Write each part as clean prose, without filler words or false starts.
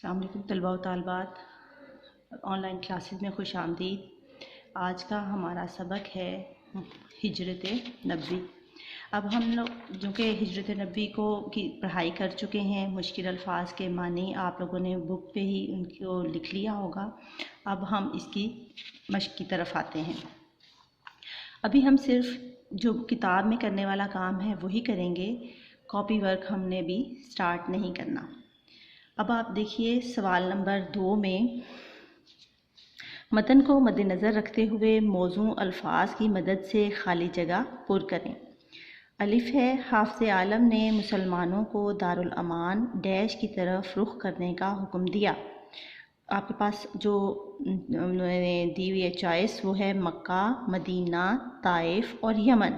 السلام علیکم طلباء و طالبات، آن لائن کلاسز میں خوش آمدید۔ آج کا ہمارا سبق ہے ہجرت نبوی۔ اب ہم لوگ جو کہ ہجرت نبوی کی پڑھائی کر چکے ہیں، مشکل الفاظ کے معنی آپ لوگوں نے بک پہ ہی ان کو لکھ لیا ہوگا۔ اب ہم اس کی مشق کی طرف آتے ہیں۔ ابھی ہم صرف جو کتاب میں کرنے والا کام ہے وہی کریں گے، کاپی ورک ہم نے بھی سٹارٹ نہیں کرنا۔ اب آپ دیکھیے سوال نمبر 2 میں متن کو مد نظر رکھتے ہوئے موزوں الفاظ کی مدد سے خالی جگہ پر کریں۔ الف ہے، حافظ عالم نے مسلمانوں کو دارالامان ڈیش کی طرف رخ کرنے کا حکم دیا۔ آپ کے پاس جو دی ہوئی ہے چوائس وہ ہے مکہ، مدینہ، طائف اور یمن۔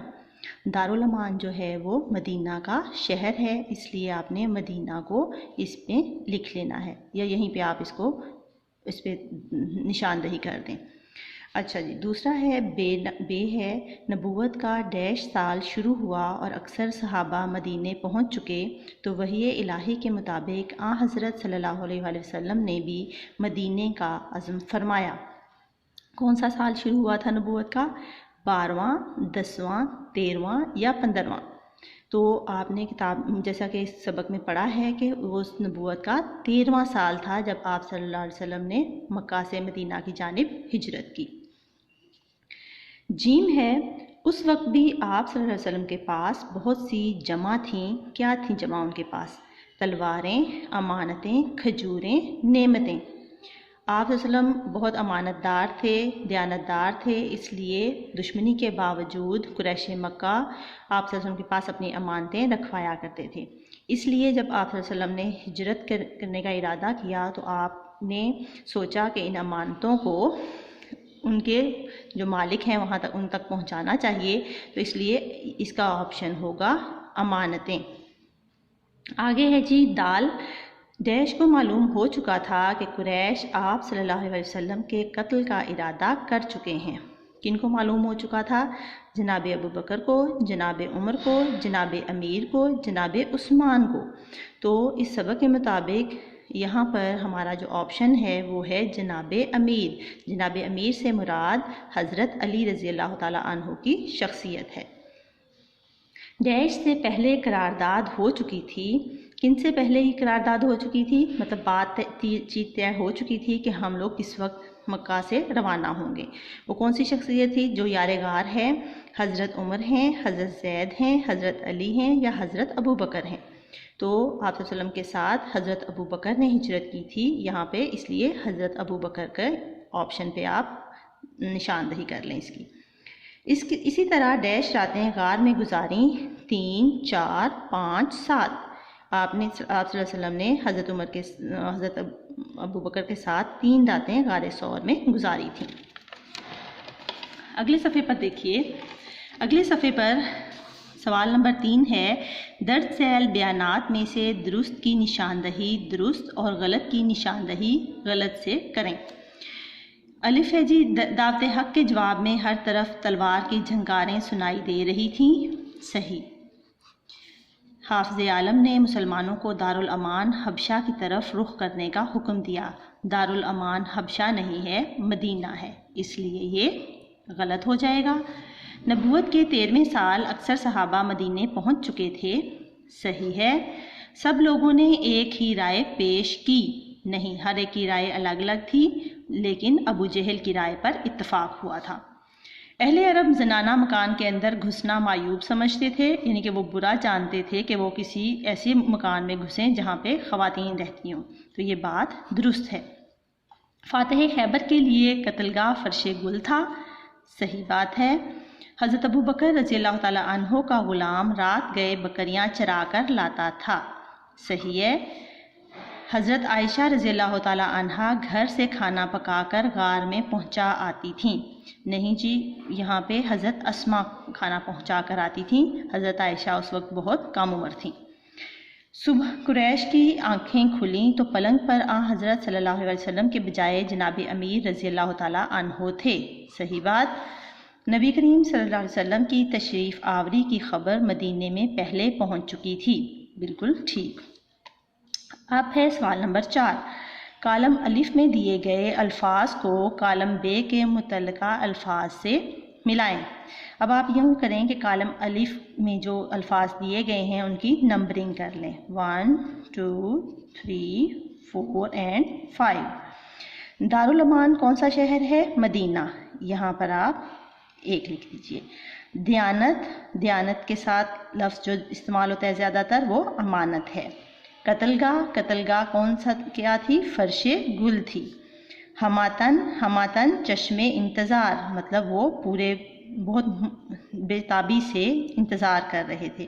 دارالامان جو ہے وہ مدینہ کا شہر ہے، اس لیے آپ نے مدینہ کو اس پہ لکھ لینا ہے، یا یہیں پہ آپ اس پہ نشاندہی کر دیں۔ اچھا جی، دوسرا ہے بے ہے، نبوت کا ڈیش سال شروع ہوا اور اکثر صحابہ مدینے پہنچ چکے تو وحی الہی کے مطابق حضرت صلی اللہ علیہ وآلہ وسلم نے بھی مدینے کا عزم فرمایا۔ کون سا سال شروع ہوا تھا نبوت کا؟ 12واں، 10واں، 13واں یا 15واں؟ تو آپ نے کتاب جیسا کہ اس سبق میں پڑھا ہے کہ وہ اس نبوت کا 13واں سال تھا جب آپ صلی اللہ علیہ وسلم نے مکہ سے مدینہ کی جانب ہجرت کی۔ جیم ہے، اس وقت بھی آپ صلی اللہ علیہ وسلم کے پاس بہت سی جمع تھیں۔ کیا تھیں جمع ان کے پاس؟ تلواریں، امانتیں، کھجوریں، نعمتیں۔ آپ صلی اللہ علیہ وسلم بہت امانت دار تھے، دیانتدار تھے، اس لیے دشمنی کے باوجود قریش مکہ آپ صلی اللہ علیہ وسلم کے پاس اپنی امانتیں رکھوایا کرتے تھے۔ اس لیے جب آپ صلی اللہ علیہ وسلم نے ہجرت کرنے کا ارادہ کیا تو آپ نے سوچا کہ ان امانتوں کو ان کے جو مالک ہیں وہاں تک ان تک پہنچانا چاہیے، تو اس لیے اس کا آپشن ہوگا امانتیں۔ آگے ہے جی دال۔ ڈیش کو معلوم ہو چکا تھا کہ قریش آپ صلی اللہ علیہ وسلم کے قتل کا ارادہ کر چکے ہیں۔ کن کو معلوم ہو چکا تھا؟ جناب ابو بکر کو، جناب عمر کو، جناب امیر کو، جناب عثمان کو۔ تو اس سبق کے مطابق یہاں پر ہمارا جو آپشن ہے وہ ہے جناب امیر۔ جناب امیر سے مراد حضرت علی رضی اللہ تعالیٰ عنہ کی شخصیت ہے۔ ڈیش سے پہلے قرارداد ہو چکی تھی۔ کن سے پہلے ہی قرارداد ہو چکی تھی؟ مطلب بات طے ہو چکی تھی کہ ہم لوگ کس وقت مکہ سے روانہ ہوں گے۔ وہ کون سی شخصیت تھی؟ جو یار غار ہے، حضرت عمر ہیں، حضرت زید ہیں، حضرت علی ہیں یا حضرت ابو بکر ہیں؟ تو آپ صلی اللہ علیہ وسلم کے ساتھ حضرت ابو بکر نے ہجرت کی تھی یہاں پہ، اس لیے حضرت ابو بکر کے آپشن پہ آپ نشاندہی کر لیں اس کی۔ اسی طرح ڈیش راتیں غار میں گزاریں، 3، 4، 5، 7۔ آپ صلی اللہ علیہ وسلم نے حضرت ابو بکر کے ساتھ 3 راتیں غار ثور میں گزاری تھیں۔ اگلے صفحے پر دیکھیے، اگلے صفحے پر سوال نمبر 3 ہے، درج ذیل بیانات میں سے درست کی نشاندہی درست اور غلط کی نشاندہی غلط سے کریں۔ الف ہے جی، دعوت حق کے جواب میں ہر طرف تلوار کی جھنکاریں سنائی دے رہی تھیں۔ صحیح۔ حافظ عالم نے مسلمانوں کو دارالامان حبشہ کی طرف رخ کرنے کا حکم دیا۔ دارالامان حبشہ نہیں ہے، مدینہ ہے، اس لیے یہ غلط ہو جائے گا۔ نبوت کے 13ویں سال اکثر صحابہ مدینے پہنچ چکے تھے۔ صحیح ہے۔ سب لوگوں نے ایک ہی رائے پیش کی۔ نہیں، ہر ایک کی رائے الگ الگ تھی، لیکن ابو جہل کی رائے پر اتفاق ہوا تھا۔ اہل عرب زنانہ مکان کے اندر گھسنا معیوب سمجھتے تھے، یعنی کہ وہ برا جانتے تھے کہ وہ کسی ایسے مکان میں گھسیں جہاں پہ خواتین رہتی ہوں، تو یہ بات درست ہے۔ فاتح خیبر کے لیے قتلگاہ فرش گل تھا۔ صحیح بات ہے۔ حضرت ابو بکر رضی اللہ تعالیٰ عنہ کا غلام رات گئے بکریاں چرا کر لاتا تھا۔ صحیح ہے۔ حضرت عائشہ رضی اللہ تعالیٰ عنہ گھر سے کھانا پکا کر غار میں پہنچا آتی تھیں۔ نہیں جی، یہاں پہ حضرت اسما کھانا پہنچا کر آتی تھیں، حضرت عائشہ اس وقت بہت کم عمر تھیں۔ صبح قریش کی آنکھیں کھلیں تو پلنگ پر حضرت صلی اللہ علیہ وسلم کے بجائے جناب امیر رضی اللہ تعالیٰ عنہ تھے۔ صحیح بات۔ نبی کریم صلی اللہ علیہ وسلم کی تشریف آوری کی خبر مدینے میں پہلے پہنچ چکی تھی۔ بالکل ٹھیک۔ اب ہے سوال نمبر 4۔ کالم الف میں دیے گئے الفاظ کو کالم ب کے متعلقہ الفاظ سے ملائیں۔ اب آپ یوں کریں کہ کالم الف میں جو الفاظ دیے گئے ہیں ان کی نمبرنگ کر لیں، 1 2 3 4 اینڈ 5۔ دارالامان کون سا شہر ہے؟ مدینہ، یہاں پر آپ 1 لکھ دیجئے۔ دیانت کے ساتھ لفظ جو استعمال ہوتا ہے زیادہ تر وہ امانت ہے۔ قتلگاہ کون سا کیا تھی؟ فرش گل تھی۔ ہماتن چشم انتظار، مطلب وہ پورے بہت بےتابی سے انتظار کر رہے تھے۔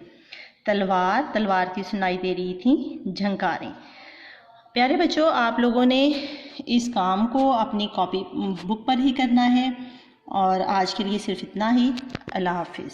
تلوار کی سنائی دے رہی تھیں جھنکاریں۔ پیارے بچوں، آپ لوگوں نے اس کام کو اپنی کاپی بک پر ہی کرنا ہے، اور آج کے لیے صرف اتنا ہی۔ اللہ حافظ۔